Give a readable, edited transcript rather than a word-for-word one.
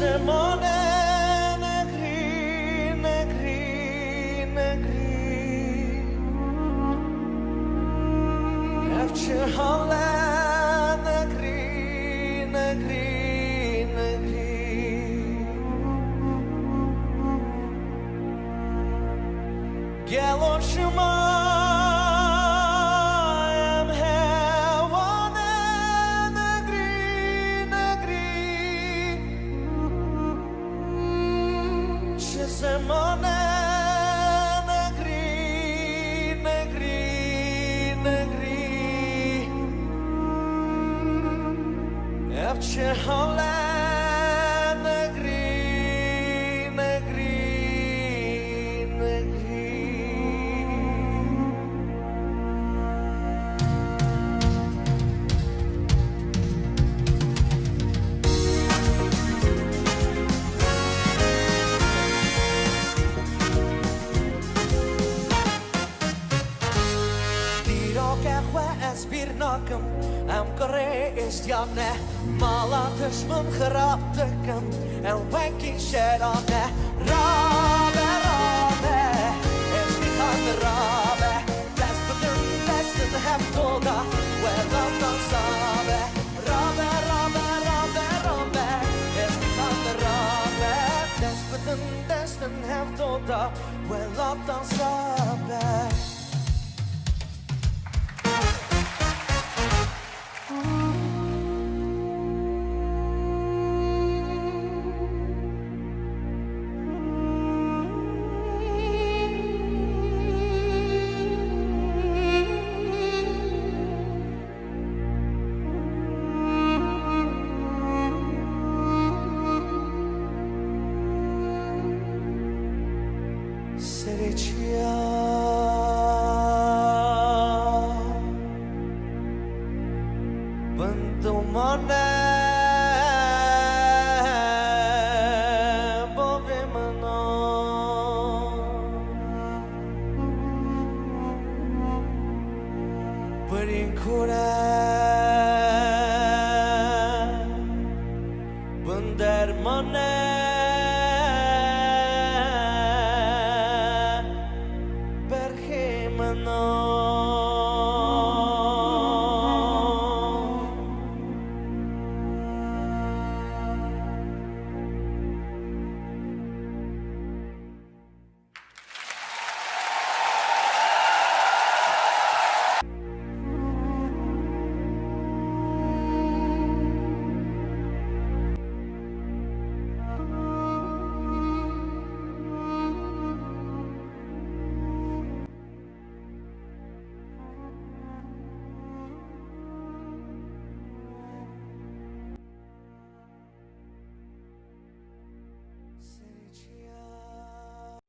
semone negri, negri, negri. Evçe hale negri, negri, negri. Gelo shema. Semone negri, negri, negri. Evçe hale negri, negri, negri. Birnakem am kore is janne malatus mun graptekem en wanking sherane rabe rabe es niet aan de rabe besten heb toga well dan dan sabe rabe rabe rabe rabe es niet aan de rabe besten heb toga well dan sabe. Srecia Bantu mone Bove mano Perincura Bandar mone